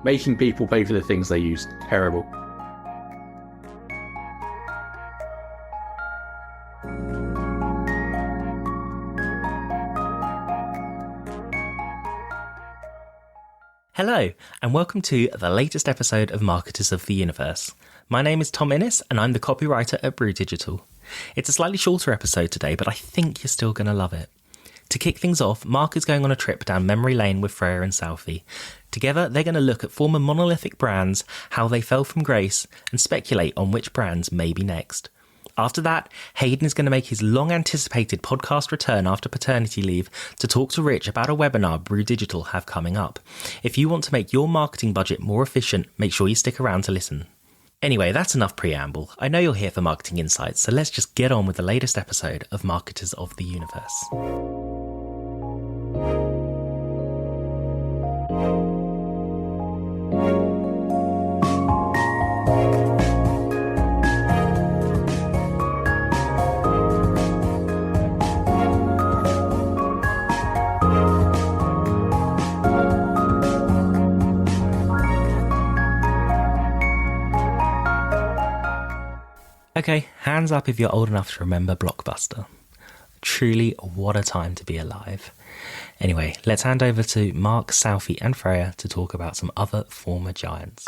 Making people pay for the things they use. Terrible. Hello, and welcome to the latest episode of Marketers of the Universe. My name is Tom Innes, and I'm the copywriter at Brew Digital. It's a slightly shorter episode today, but I think you're still going to love it. To kick things off, Mark is going on a trip down memory lane with Freya and Saufi. Together, they're going to look at former monolithic brands, how they fell from grace, and speculate on which brands may be next. After that, Haydn is going to make his long-anticipated podcast return after paternity leave to talk to Rich about a webinar Brew Digital have coming up. If you want to make your marketing budget more efficient, make sure you stick around to listen. Anyway, that's enough preamble. I know you're here for marketing insights, so let's just get on with the latest episode of Marketers of the Universe. Okay, hands up if you're old enough to remember Blockbuster. Truly, what a time to be alive. Anyway, let's hand over to Mark, Saufi and Freya to talk about some other former giants.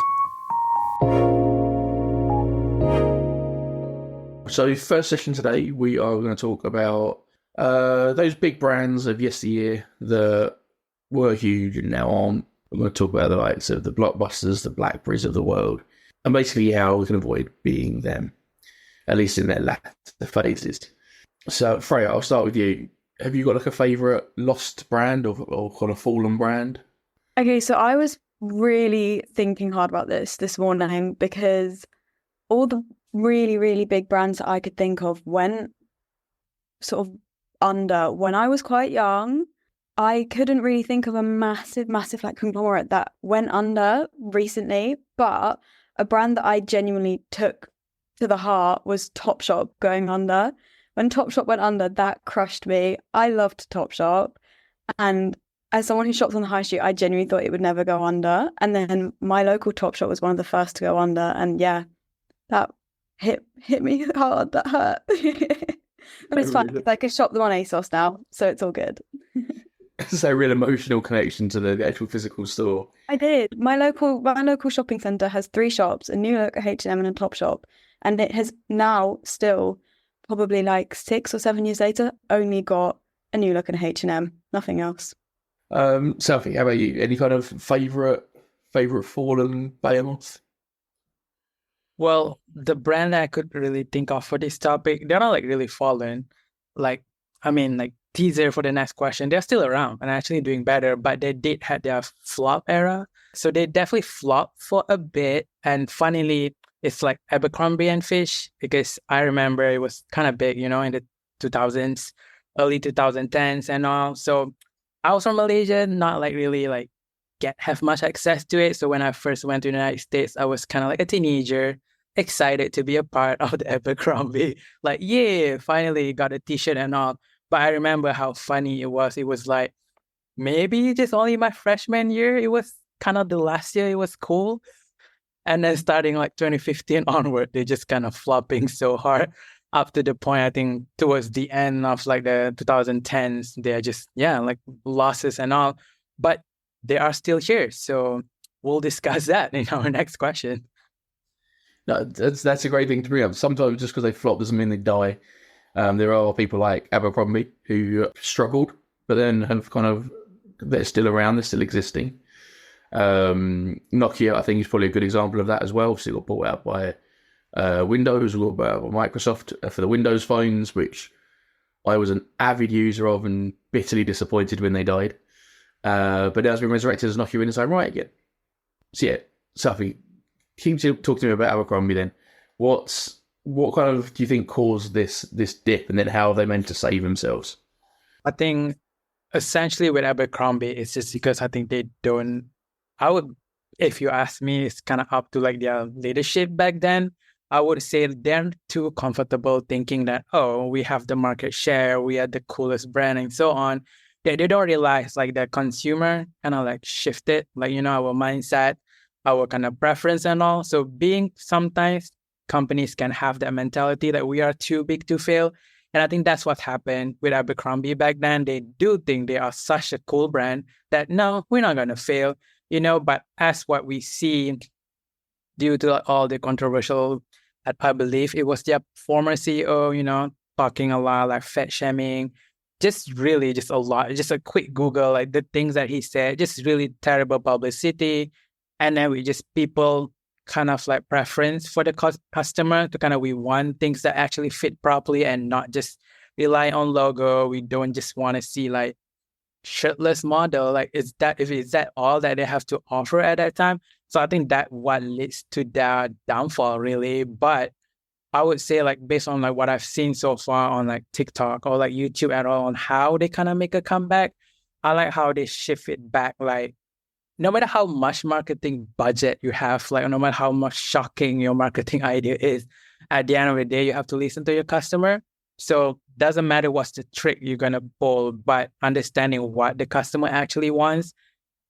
So first session today, we are going to talk about those big brands of yesteryear that were huge and now aren't. We're going to talk about the likes of the Blockbusters, the Blackberries of the world, and basically how we can avoid being them, at least in their latter phases. So, Freya, I'll start with you. Have you got like a favourite lost brand or kind of fallen brand? Okay, so I was really thinking hard about this morning because all the really, really big brands that I could think of went sort of under. When I was quite young, I couldn't really think of a massive like conglomerate that went under recently, but a brand that I genuinely took to the heart was Topshop going under. When Topshop went under, that crushed me. I loved Topshop, and as someone who shops on the high street, I genuinely thought it would never go under. And then my local Topshop was one of the first to go under, and yeah, that hit me hard. That hurt, but it's fine. Really? I can shop them on ASOS now, so it's all good. It's a real emotional connection to the actual physical store. I did. My local shopping centre has 3 shops: a New Look, a H&M, and a Topshop. And it has now still, probably like 6 or 7 years later, only got a New Look and a H&M, nothing else. Saufi, how about you? Any kind of favourite fallen behemoth? Well, the brand I could really think of for this topic, they're not like really fallen. Like teaser for the next question, they're still around and actually doing better, but they did have their flop era. So they definitely flopped for a bit. And funnily, it's like Abercrombie and Fitch, because I remember it was kind of big, in the 2000s, early 2010s and all. So I was from Malaysia, not like really like have much access to it. So when I first went to the United States, I was kind of like a teenager, excited to be a part of the Abercrombie. Like, yeah, finally got a t-shirt and all. But I remember how funny it was. It was like, maybe just only my freshman year. It was kind of the last year it was cool. And then starting like 2015 onward, they're just kind of flopping so hard up to the point, I think, towards the end of like the 2010s, they're just, like losses and all. But they are still here. So we'll discuss that in our next question. No, that's a great thing to bring up. Sometimes just because they flop doesn't mean they die. There are people like Abercrombie who struggled, but then they're still around, they're still existing. Nokia, I think, is probably a good example of that as well. So it got bought out by Windows, got bought out by Microsoft for the Windows phones, which I was an avid user of and bitterly disappointed when they died. But it has been resurrected as Nokia in its own right again. So yeah, Saufi, can you talk to me about Abercrombie then? What kind of do you think caused this dip, and then how are they meant to save themselves? I think essentially with Abercrombie, it's just because I think they don't. If you ask me, it's kind of up to like their leadership back then. I would say they're too comfortable thinking that, oh, we have the market share, we are the coolest brand and so on. They don't realize like the consumer kind of like shifted, like, our mindset. our kind of preference and all. So being sometimes companies can have that mentality that we are too big to fail. And I think that's what happened with Abercrombie back then. They do think they are such a cool brand that no, we're not going to fail, but as what we see due to all the controversial, I believe it was their former CEO, talking a lot like fat shaming, just really just a lot, just a quick Google, like the things that he said, just really terrible publicity. And then people kind of like preference for the customer to kind of, we want things that actually fit properly and not just rely on logo. We don't just want to see like shirtless model. Like, is that all that they have to offer at that time? So I think that what leads to their downfall really. But I would say like based on like what I've seen so far on like TikTok or like YouTube at all on how they kind of make a comeback, I like how they shift it back. Like no matter how much marketing budget you have, like no matter how much shocking your marketing idea is, at the end of the day, you have to listen to your customer. So doesn't matter what's the trick you're going to pull, but understanding what the customer actually wants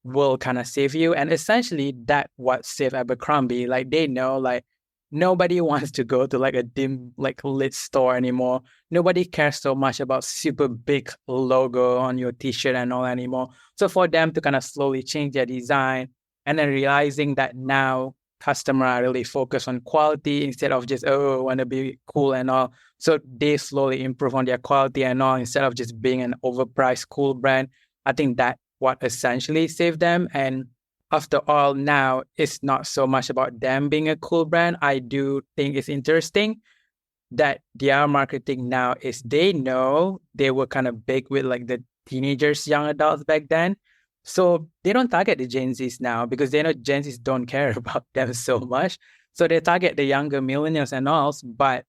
will kind of save you. And essentially that what saved Abercrombie. Like they know like nobody wants to go to like a dim like lit store anymore. Nobody cares so much about super big logo on your t-shirt and all anymore. So for them to kind of slowly change their design and then realizing that now customer are really focused on quality instead of just, I want to be cool and all. So they slowly improve on their quality and all instead of just being an overpriced cool brand. I think that what essentially saved them. And after all, now it's not so much about them being a cool brand. I do think it's interesting that their marketing now is they know they were kind of big with like the teenagers, young adults back then. So they don't target the Gen Zs now because they know Gen Zs don't care about them so much. So they target the younger millennials and all, but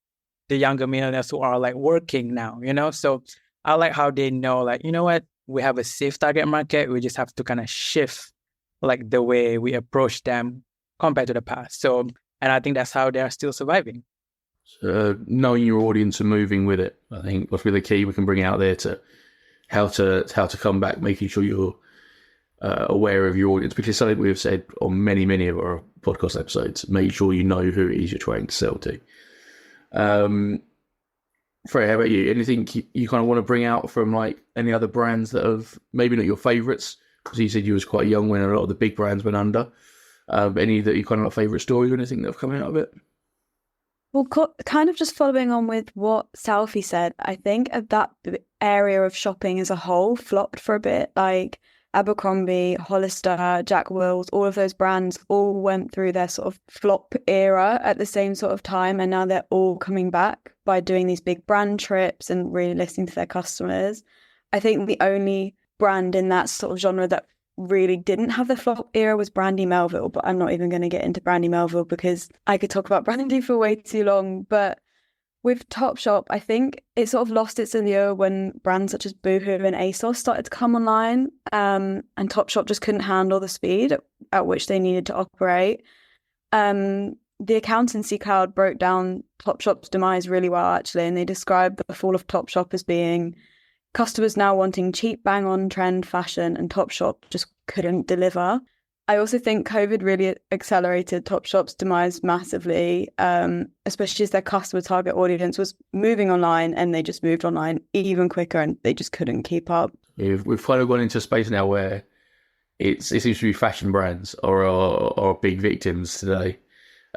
the younger millennials who are like working now, So I like how they know like, you know what, we have a safe target market. We just have to kind of shift like the way we approach them compared to the past. So, and I think that's how they are still surviving. Knowing your audience and moving with it, I think what's really key we can bring out there to how to come back, making sure you're aware of your audience, because something we've said on many of our podcast episodes, make sure you know who it is you're trying to sell to. Freya, how about you? Anything you kind of want to bring out from like any other brands that have maybe not your favourites? Because you said you was quite young when a lot of the big brands went under. Any that you kind of like favourite stories or anything that have come out of it? Well, kind of just following on with what Saufi said, I think that area of shopping as a whole flopped for a bit. Like Abercrombie, Hollister, Jack Wills, all of those brands all went through their sort of flop era at the same sort of time. And now they're all coming back by doing these big brand trips and really listening to their customers. I think the only brand in that sort of genre that really didn't have the flop era was Brandy Melville, but I'm not even going to get into Brandy Melville because I could talk about Brandy for way too long. But with Topshop, I think it sort of lost its allure when brands such as Boohoo and ASOS started to come online, and Topshop just couldn't handle the speed at which they needed to operate. The accountancy cloud broke down Topshop's demise really well, actually, and they described the fall of Topshop as being customers now wanting cheap, bang-on trend fashion, and Topshop just couldn't deliver. I also think COVID really accelerated Topshop's demise massively, especially as their customer target audience was moving online, and they just moved online even quicker, and they just couldn't keep up. We've kind of gone into a space now where it seems to be fashion brands are big victims today,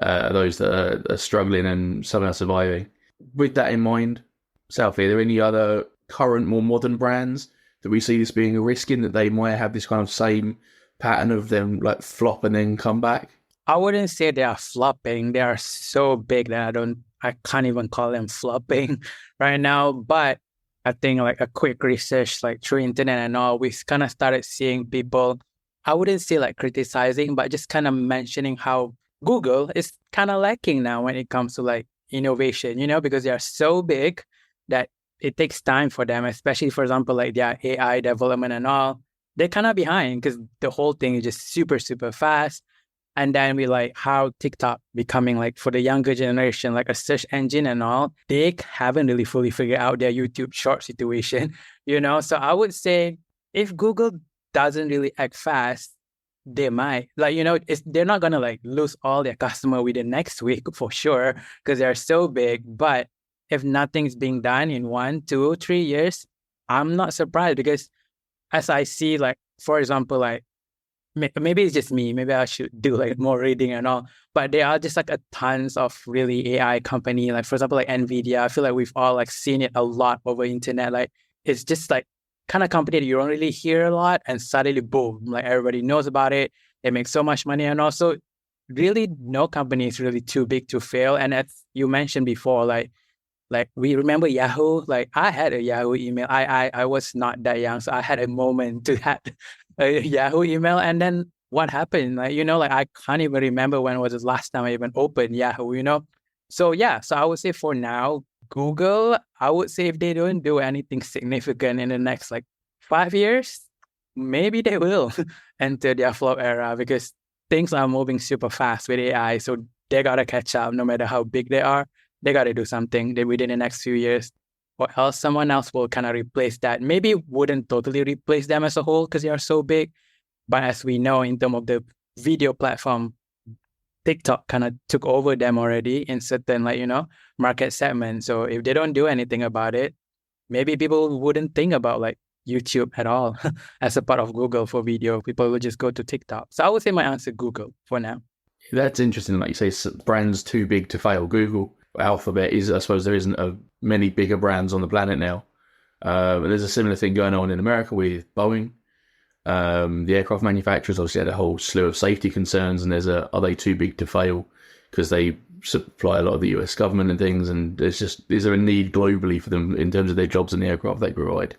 those that are struggling and some are surviving. With that in mind, Saufi, are there any other current, more modern brands that we see this being a risk in, that they might have this kind of same pattern of them like flop and then come back? I wouldn't say they are flopping. They are so big that I can't even call them flopping right now. But I think like a quick research, like through internet and all, we kind of started seeing people, I wouldn't say like criticizing, but just kind of mentioning how Google is kind of lacking now when it comes to like innovation, because they are so big that it takes time for them, especially, for example, like their AI development and all. They're kind of behind because the whole thing is just super, super fast. And then we like how TikTok becoming like for the younger generation, like a search engine and all, they haven't really fully figured out their YouTube short situation, So I would say if Google doesn't really act fast, they might. Like, they're not gonna like lose all their customer within next week for sure, because they're so big. But if nothing's being done in 1, 2, 3 years, I'm not surprised, because as I see, like, for example, like, maybe it's just me, maybe I should do like more reading and all, but there are just like a tons of really AI company, like for example, like Nvidia. I feel like we've all like seen it a lot over internet. Like, it's just like kind of company that you don't really hear a lot, and suddenly boom, like everybody knows about it. They make so much money, and also really no company is really too big to fail. And as you mentioned before, like we remember Yahoo. Like, I had a Yahoo email. I was not that young, so I had a moment to have a Yahoo email. And then what happened? Like, like I can't even remember when was the last time I even opened Yahoo. So yeah, so I would say for now, Google, I would say if they don't do anything significant in the next like 5 years, maybe they will enter their flop era, because things are moving super fast with AI. So they gotta catch up no matter how big they are. They got to do something within the next few years, or else someone else will kind of replace that. Maybe wouldn't totally replace them as a whole because they are so big. But as we know, in terms of the video platform, TikTok kind of took over them already in certain, like, market segments. So if they don't do anything about it, maybe people wouldn't think about like YouTube at all as a part of Google for video. People will just go to TikTok. So I would say my answer, Google for now. That's interesting. Like you say, brands too big to fail. Google, Alphabet is, I suppose there isn't many bigger brands on the planet now. There's a similar thing going on in America with Boeing. The aircraft manufacturers obviously had a whole slew of safety concerns, and are they too big to fail because they supply a lot of the US government and things, and is there a need globally for them in terms of their jobs and the aircraft they provide?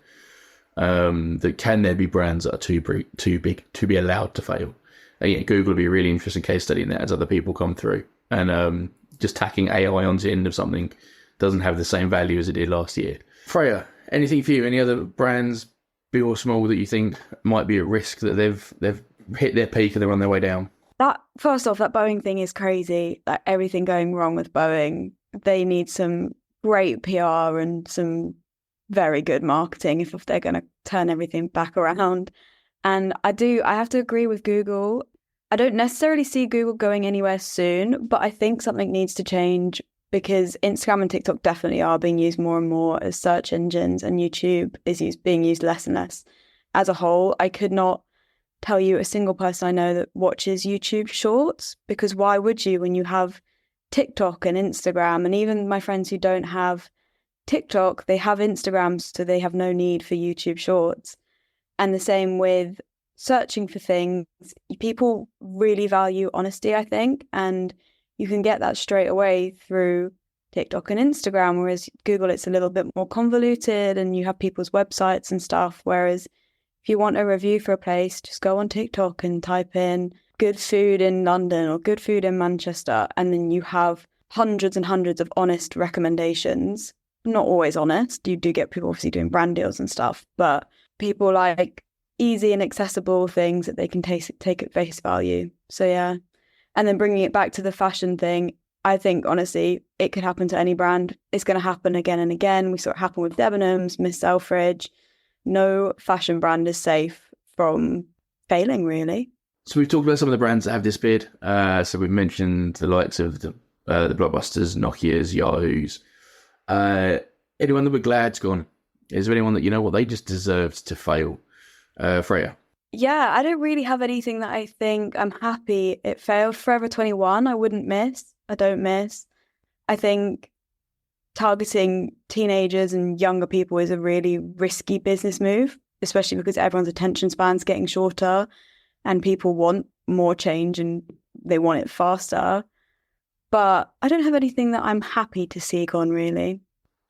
Can there be brands that are too big to be allowed to fail? And yeah, Google will be a really interesting case study in that as other people come through. And just tacking AI onto the end of something doesn't have the same value as it did last year. Freya, anything for you? Any other brands, big or small, that you think might be at risk, that they've hit their peak and they're on their way down? That, first off, that Boeing thing is crazy. Like, everything going wrong with Boeing. They need some great PR and some very good marketing if they're going to turn everything back around. And I have to agree with Google. I don't necessarily see Google going anywhere soon, but I think something needs to change, because Instagram and TikTok definitely are being used more and more as search engines, and YouTube is being used less and less. As a whole, I could not tell you a single person I know that watches YouTube Shorts, because why would you when you have TikTok and Instagram? And even my friends who don't have TikTok, they have Instagram, so they have no need for YouTube Shorts. And the same with searching for things. People really value honesty, I think, and you can get that straight away through TikTok and Instagram, whereas Google, it's a little bit more convoluted and you have people's websites and stuff. Whereas if you want a review for a place, just go on TikTok and type in good food in London or good food in Manchester, and then you have hundreds and hundreds of honest recommendations. Not always honest. You do get people obviously doing brand deals and stuff, but people like easy and accessible things that they can take at face value. So yeah. And then bringing it back to the fashion thing, I think honestly it could happen to any brand. It's going to happen again and again. We saw it happen with Debenhams, Miss Selfridge. No fashion brand is safe from failing, really. So we've talked about some of the brands that have disappeared. So we've mentioned the likes of the Blockbusters, Nokias, Yahoos. Anyone that we're glad's gone? Is there anyone that, they just deserved to fail? Freya? Yeah, I don't really have anything that I think I'm happy it failed. Forever 21, I don't miss. I think targeting teenagers and younger people is a really risky business move, especially because everyone's attention span's getting shorter and people want more change and they want it faster. But I don't have anything that I'm happy to see gone, really.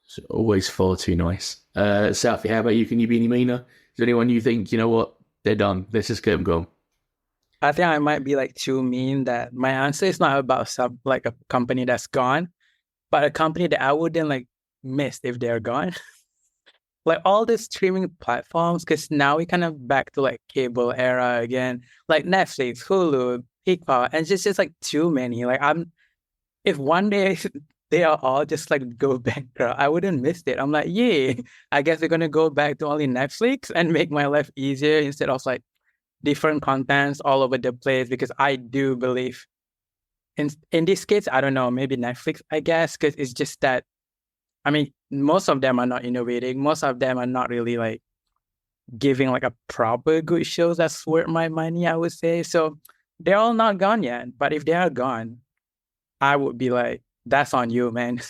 It's always far too nice. Saufi, how about you? Can you be any meaner? Is there anyone you think, they're done, let's just get them gone? I think I might be like too mean, that my answer is not about a company that's gone, but a company that I wouldn't like miss if they're gone. Like all the streaming platforms, because now we kind of back to like cable era again, like Netflix, Hulu, Peacock, and it's just like too many. Like if one day they are all just like go bankrupt, I wouldn't miss it. I'm like, yay, I guess we're gonna go back to only Netflix and make my life easier instead of like different contents all over the place, because I do believe in this case, I don't know, maybe Netflix, I guess, because it's just that, I mean, most of them are not innovating. Most of them are not really like giving like a proper good shows that's worth my money, I would say. So they're all not gone yet. But if they are gone, I would be like, that's on you, man.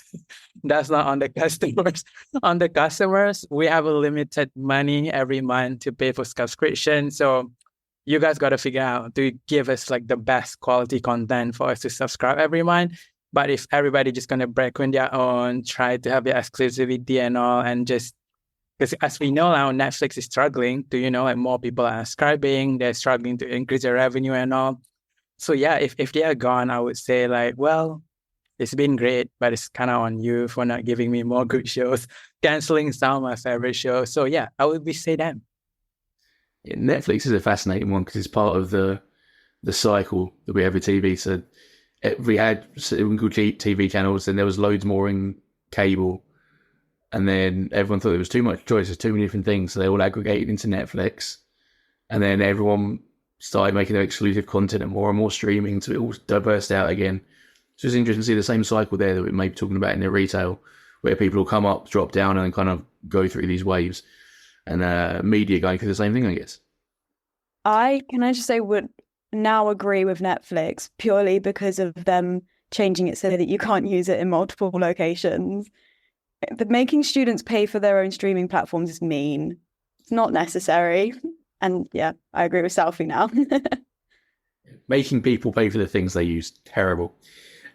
That's not on the customers. On the customers, we have a limited money every month to pay for subscription. So you guys got to figure out to give us like the best quality content for us to subscribe every month. But if everybody just going to break on their own, try to have the exclusivity and all, and just, because as we know now, Netflix is struggling to, you know, like more people are subscribing, they're struggling to increase their revenue and all. So yeah, if they are gone, I would say like, well, it's been great, but it's kind of on you for not giving me more good shows, canceling some of my favorite shows. So yeah, I would be say them. Yeah, Netflix is a fascinating one because it's part of the cycle that we have with TV. So we had single TV channels, and there was loads more in cable, and then everyone thought there was too much choice, there's too many different things, so they all aggregated into Netflix, and then everyone started making their exclusive content and more streaming, so it all dispersed out again. So it's interesting to see the same cycle there that we may be talking about in the retail, where people will come up, drop down, and then kind of go through these waves, and media going through the same thing, I guess. I just say would now agree with Netflix purely because of them changing it so that you can't use it in multiple locations. But making students pay for their own streaming platforms is mean. It's not necessary. And yeah, I agree with Saufi now. Making people pay for the things they use, terrible.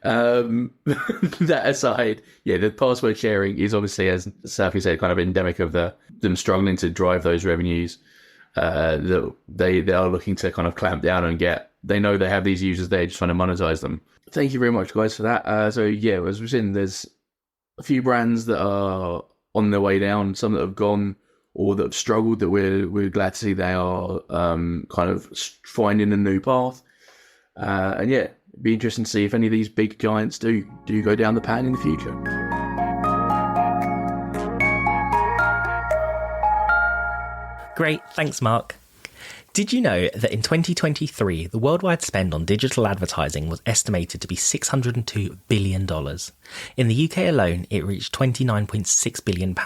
That aside, yeah, the password sharing is obviously, as Saufi said, kind of endemic of them struggling to drive those revenues. That they are looking to kind of clamp down and get. They know they have these users, they're just trying to monetize them. Thank you very much, guys, for that. So yeah, as we've seen, there's a few brands that are on their way down, some that have gone or that have struggled, that we're glad to see they are kind of finding a new path. And yeah, it'd be interesting to see if any of these big giants do go down the pan in the future. Great, thanks Mark. Did you know that in 2023, the worldwide spend on digital advertising was estimated to be $602 billion? In the UK alone, it reached £29.6 billion,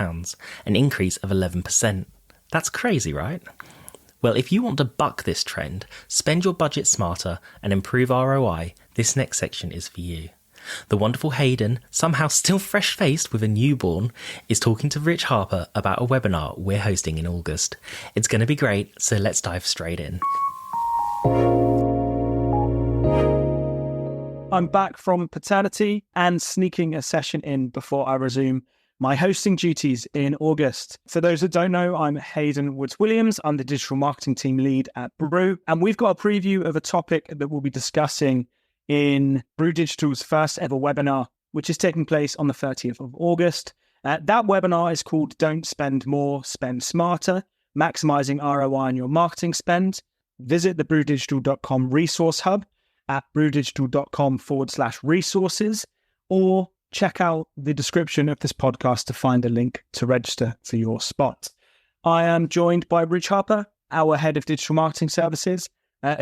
an increase of 11%. That's crazy, right? Well, if you want to buck this trend, spend your budget smarter and improve ROI, this next section is for you. The wonderful Haydn, somehow still fresh-faced with a newborn, is talking to Rich Harper about a webinar we're hosting in August. It's going to be great, so let's dive straight in. I'm back from paternity and sneaking a session in before I resume my hosting duties in August. For those that don't know, I'm Haydn Woods-Williams. I'm the digital marketing team lead at Brew, and we've got a preview of a topic that we'll be discussing in Brew Digital's first ever webinar, which is taking place on the 30th of August. That webinar is called Don't Spend More, Spend Smarter, Maximising ROI on Your Marketing Spend. Visit the brewdigital.com resource hub at brewdigital.com/resources, or check out the description of this podcast to find a link to register for your spot. I am joined by Rich Harper, our head of digital marketing services,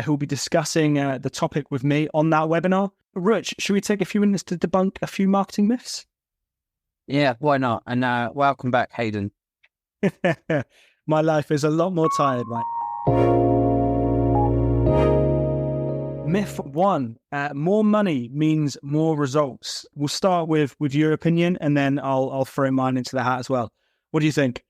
who will be discussing the topic with me on that webinar. Rich, should we take a few minutes to debunk a few marketing myths? Yeah, why not? And welcome back, Haydn. My life is a lot more tired right now. Myth 1, more money means more results. We'll start with your opinion, and then I'll throw mine into the hat as well. What do you think?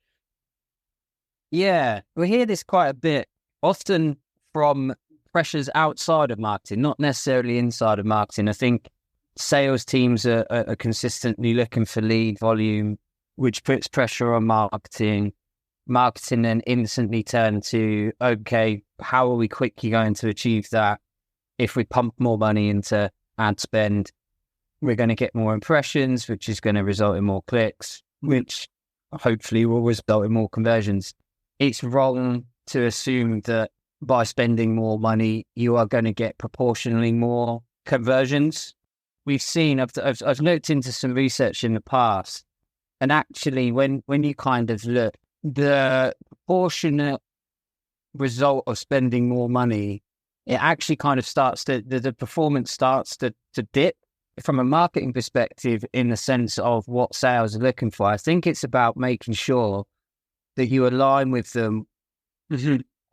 Yeah, we hear this quite a bit, often from pressures outside of marketing, not necessarily inside of marketing. I think sales teams are consistently looking for lead volume, which puts pressure on marketing. Marketing then instantly turn to, okay, how are we quickly going to achieve that? If we pump more money into ad spend, we're going to get more impressions, which is going to result in more clicks, which hopefully will result in more conversions. It's wrong to assume that by spending more money, you are going to get proportionally more conversions. We've seen, I've looked into some research in the past, and actually when you kind of look, the proportionate result of spending more money, it actually kind of starts to, the performance starts to dip from a marketing perspective in the sense of what sales are looking for. I think it's about making sure that you align with them,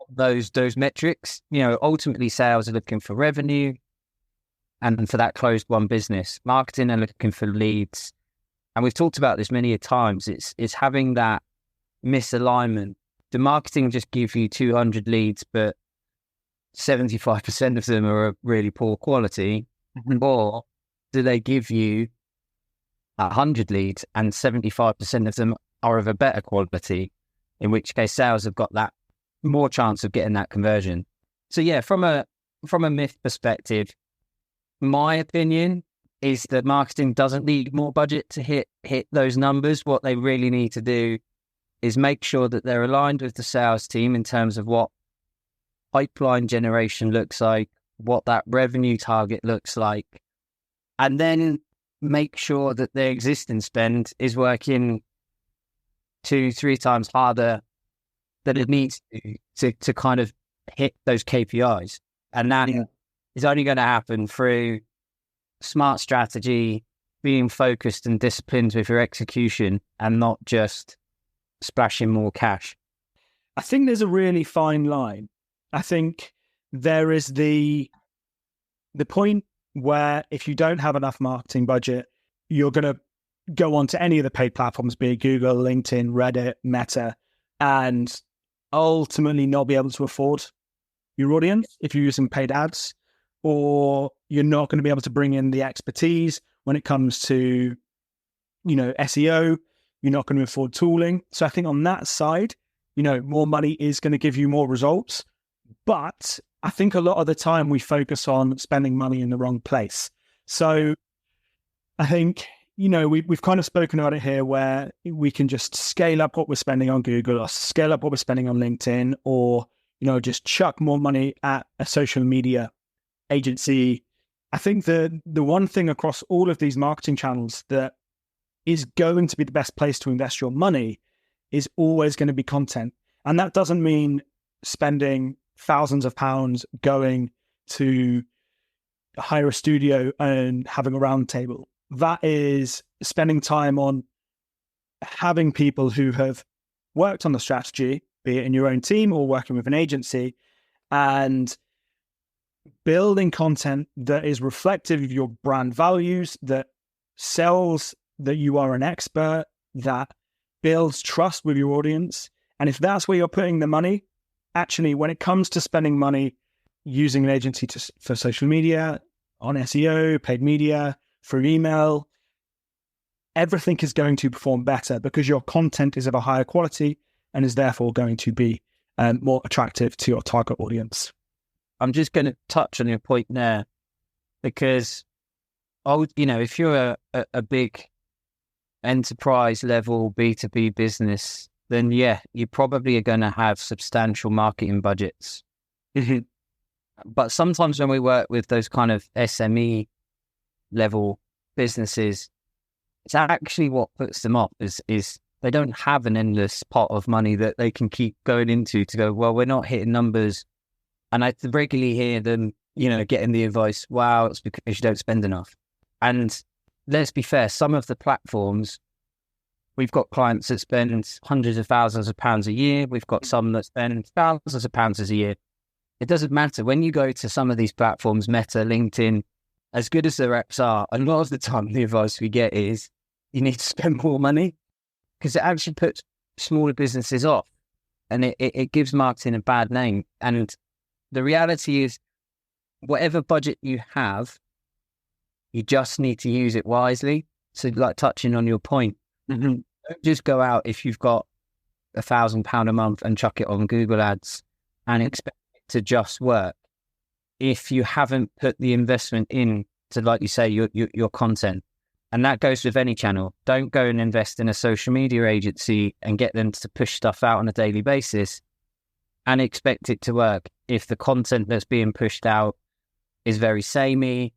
those metrics. You know, ultimately sales are looking for revenue and for that closed won business. Marketing are looking for leads. And we've talked about this many a times. It's having that misalignment. The marketing just give you 200 leads, but 75% of them are really poor quality, or do they give you 100 leads and 75% of them are of a better quality, in which case sales have got that more chance of getting that conversion. So yeah, from a myth perspective, my opinion is that marketing doesn't need more budget to hit those numbers. What they really need to do is make sure that they're aligned with the sales team in terms of what pipeline generation looks like, what that revenue target looks like, and then make sure that their existing spend is working 2-3 times harder than it needs to kind of hit those KPIs. And that is only going to happen through smart strategy, being focused and disciplined with your execution, and not just splashing more cash. I think there's a really fine line. I think there is the point where if you don't have enough marketing budget, you're going to go on to any of the paid platforms, be it Google, LinkedIn, Reddit, Meta, and ultimately not be able to afford your audience if you're using paid ads, or you're not going to be able to bring in the expertise when it comes to, you know, SEO. You're not going to afford tooling. So I think on that side, you know, more money is going to give you more results. But I think a lot of the time we focus on spending money in the wrong place. So I think, you know, we've kind of spoken about it here, where we can just scale up what we're spending on Google, or scale up what we're spending on LinkedIn, or, you know, just chuck more money at a social media agency. I think the one thing across all of these marketing channels that is going to be the best place to invest your money is always going to be content. And that doesn't mean spending thousands of pounds going to hire a studio and having a round table. That is spending time on having people who have worked on the strategy, be it in your own team or working with an agency, and building content that is reflective of your brand values, that sells that you are an expert, that builds trust with your audience. And if that's where you're putting the money, actually, when it comes to spending money using an agency for social media, on SEO, paid media, through email, everything is going to perform better because your content is of a higher quality and is therefore going to be more attractive to your target audience. I'm just going to touch on your point there, because, you know, if you're a big enterprise level B2B business, then yeah, you probably are going to have substantial marketing budgets. But sometimes when we work with those kind of SME level businesses, it's actually what puts them off is they don't have an endless pot of money that they can keep going into to go, well, we're not hitting numbers. And I regularly hear them, you know, getting the advice, wow, it's because you don't spend enough. And let's be fair, some of the platforms, we've got clients that spend hundreds of thousands of pounds a year. We've got some that spend thousands of pounds a year. It doesn't matter. When you go to some of these platforms, Meta, LinkedIn, as good as the reps are, a lot of the time the advice we get is you need to spend more money, because it actually puts smaller businesses off, and it gives marketing a bad name. And the reality is, whatever budget you have, you just need to use it wisely. So like touching on your point, don't just go out if you've got £1,000 a month and chuck it on Google ads and expect it to just work if you haven't put the investment in to, like you say, your content. And that goes with any channel. Don't go and invest in a social media agency and get them to push stuff out on a daily basis and expect it to work if the content that's being pushed out is very samey.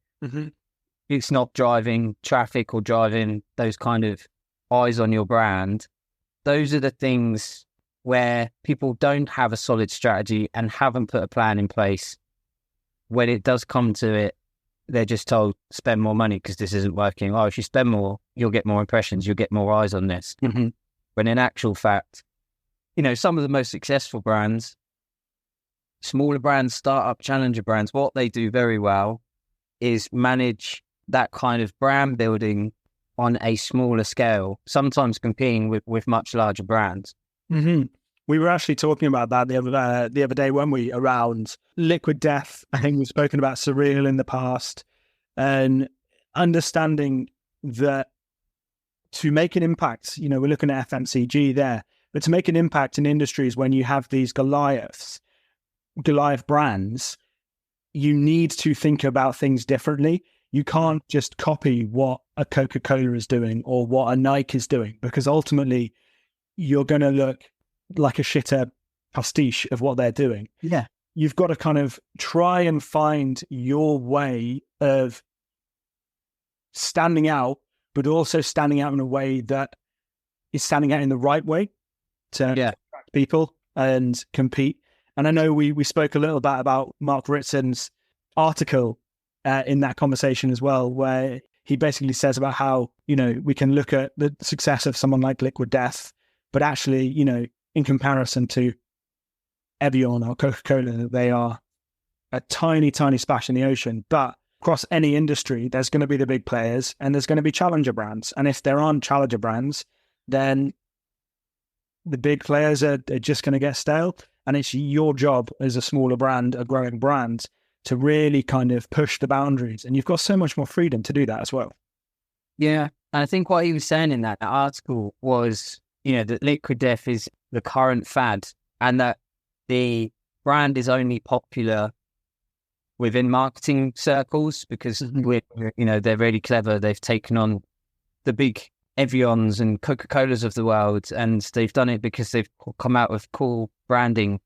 It's not driving traffic or driving those kind of eyes on your brand. Those are the things where people don't have a solid strategy and haven't put a plan in place. When it does come to it, they're just told, spend more money because this isn't working. Oh, if you spend more, you'll get more impressions, you'll get more eyes on this. Mm-hmm. When in actual fact, some of the most successful brands, smaller brands, startup, challenger brands, what they do very well is manage that kind of brand building on a smaller scale, sometimes competing with much larger brands. Mm-hmm. We were actually talking about that the other day when we around Liquid Death. I think we've spoken about Surreal in the past, and understanding that to make an impact, we're looking at FMCG there, but to make an impact in industries when you have these Goliath brands, you need to think about things differently. You can't just copy what a Coca-Cola is doing or what a Nike is doing, because ultimately you're going to look like a shitter pastiche of what they're doing. Yeah. You've got to kind of try and find your way of standing out, but also standing out in a way that is standing out in the right way to attract people and compete. And I know we spoke a little bit about Mark Ritzen's article in that conversation as well, where he basically says about how, we can look at the success of someone like Liquid Death, but actually, in comparison to Evian or Coca-Cola, they are a tiny, tiny splash in the ocean. But across any industry, there's going to be the big players and there's going to be challenger brands. And if there aren't challenger brands, then the big players are just going to get stale. And it's your job as a smaller brand, a growing brand, to really kind of push the boundaries. And you've got so much more freedom to do that as well. Yeah. And I think what he was saying in that article was, that Liquid Death is the current fad and that the brand is only popular within marketing circles because they're really clever. They've taken on the big Evians and Coca-Colas of the world, and they've done it because they've come out with cool branding.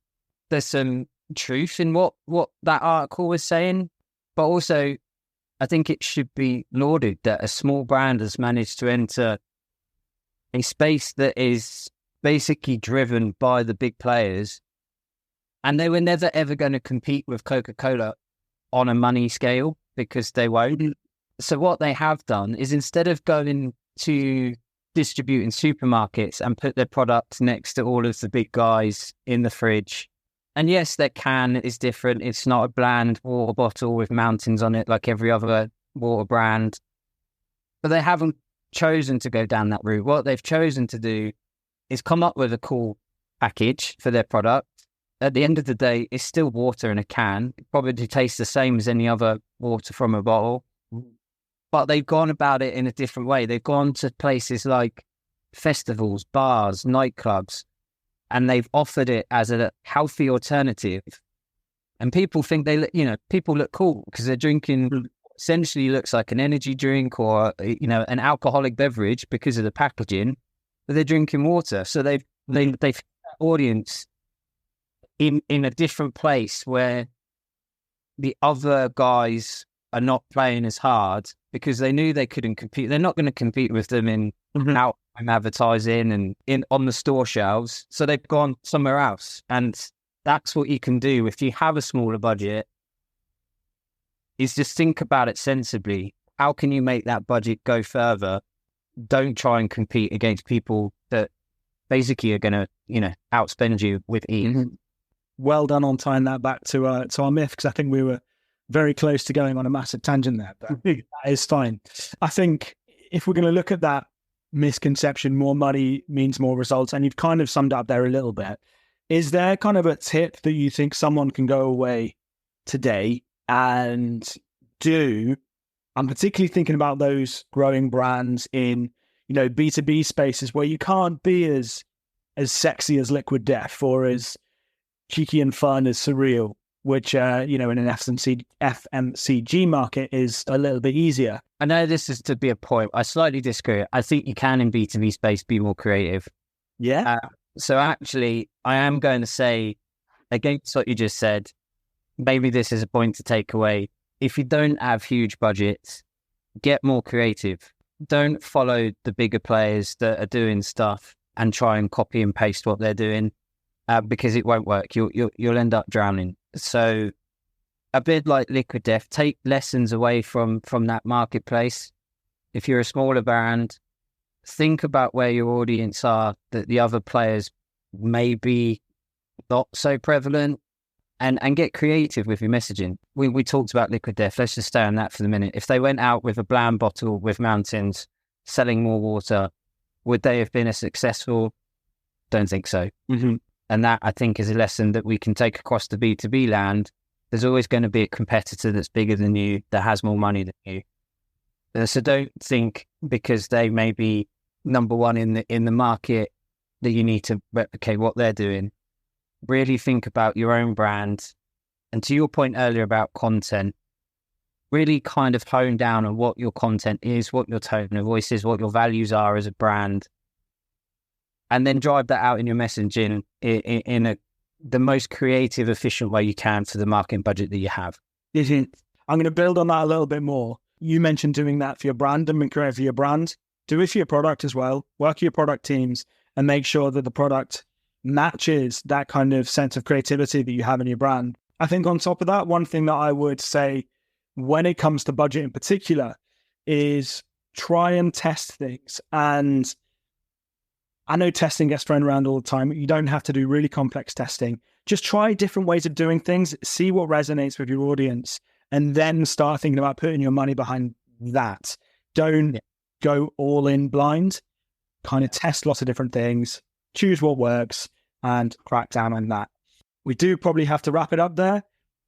There's some truth in what that article was saying, but also I think it should be lauded that a small brand has managed to enter a space that is basically driven by the big players, and they were never ever going to compete with Coca-Cola on a money scale because they won't. So what they have done is, instead of going to distribute in supermarkets and put their product next to all of the big guys in the fridge, and yes, their can is different. It's not a bland water bottle with mountains on it like every other water brand, but they haven't chosen to go down that route. What they've chosen to do is come up with a cool package for their product. At the end of the day, it's still water in a can. It probably tastes the same as any other water from a bottle, but they've gone about it in a different way. They've gone to places like festivals, bars, nightclubs, and they've offered it as a healthy alternative. And people think people look cool because they're drinking essentially looks like an energy drink or, an alcoholic beverage because of the packaging, but they're drinking water. So they've audience in a different place where the other guys are not playing as hard because they knew they couldn't compete. They're not going to compete with them in out-home advertising and on the store shelves. So they've gone somewhere else. And that's what you can do if you have a smaller budget, is just think about it sensibly. How can you make that budget go further? Don't try and compete against people that basically are going to, outspend you with ease. Mm-hmm. Well done on tying that back to our myth, because I think we were very close to going on a massive tangent there, but that is fine. I think if we're going to look at that misconception, more money means more results, and you've kind of summed up there a little bit. Is there kind of a tip that you think someone can go away today and do? I'm particularly thinking about those growing brands in, B2B spaces where you can't be as sexy as Liquid Death or as cheeky and fun as Surreal, which, in an FMCG market is a little bit easier. I know this is to be a point. I slightly disagree. I think you can, in B2B space, be more creative. Yeah. So actually, I am going to say, against what you just said, maybe this is a point to take away. If you don't have huge budgets, get more creative. Don't follow the bigger players that are doing stuff and try and copy and paste what they're doing. because it won't work. You'll end up drowning. So a bit like Liquid Death, take lessons away from that marketplace. If you're a smaller brand, think about where your audience are, that the other players may be not so prevalent, and get creative with your messaging. We talked about Liquid Death. Let's just stay on that for the minute. If they went out with a bland bottle with mountains, selling more water, would they have been as successful? Don't think so. Mm-hmm. And that, I think, is a lesson that we can take across the B2B land. There's always going to be a competitor that's bigger than you, that has more money than you. So don't think because they may be number one in the market that you need to replicate what they're doing. Really think about your own brand. And to your point earlier about content, really kind of hone down on what your content is, what your tone of voice is, what your values are as a brand. And then drive that out in your messaging in the most creative, efficient way you can for the marketing budget that you have. I'm going to build on that a little bit more. You mentioned doing that for your brand and being creative for your brand. Do it for your product as well. Work with your product teams and make sure that the product matches that kind of sense of creativity that you have in your brand. I think on top of that, one thing that I would say when it comes to budget in particular is try and test things. And I know testing gets thrown around all the time. You don't have to do really complex testing. Just try different ways of doing things, see what resonates with your audience, and then start thinking about putting your money behind that. Don't go all in blind. Kind of test lots of different things, choose what works, and crack down on that. We do probably have to wrap it up there.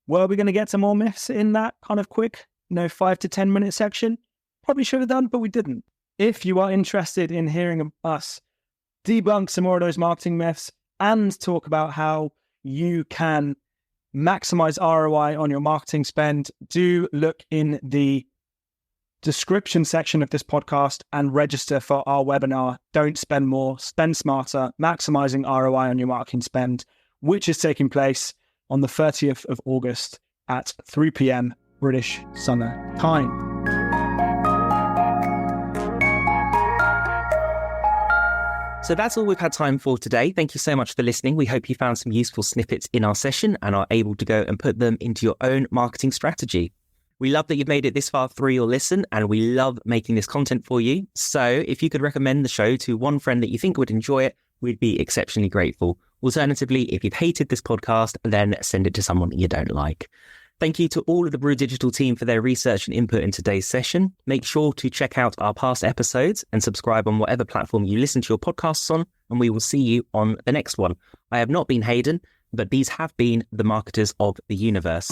Were we going to get some more myths in that kind of quick, 5 to 10 minute section? Probably should have done, but we didn't. If you are interested in hearing us debunk some more of those marketing myths and talk about how you can maximize ROI on your marketing spend, do look in the description section of this podcast and register for our webinar, Don't Spend More, Spend Smarter, Maximizing ROI on Your Marketing Spend, which is taking place on the 30th of August at 3 p.m. British Summer Time. So that's all we've had time for today. Thank you so much for listening. We hope you found some useful snippets in our session and are able to go and put them into your own marketing strategy. We love that you've made it this far through your listen, and we love making this content for you. So if you could recommend the show to one friend that you think would enjoy it, we'd be exceptionally grateful. Alternatively, if you've hated this podcast, then send it to someone you don't like. Thank you to all of the Brew Digital team for their research and input in today's session. Make sure to check out our past episodes and subscribe on whatever platform you listen to your podcasts on, and we will see you on the next one. I have not been Haydn, but these have been the marketers of the universe.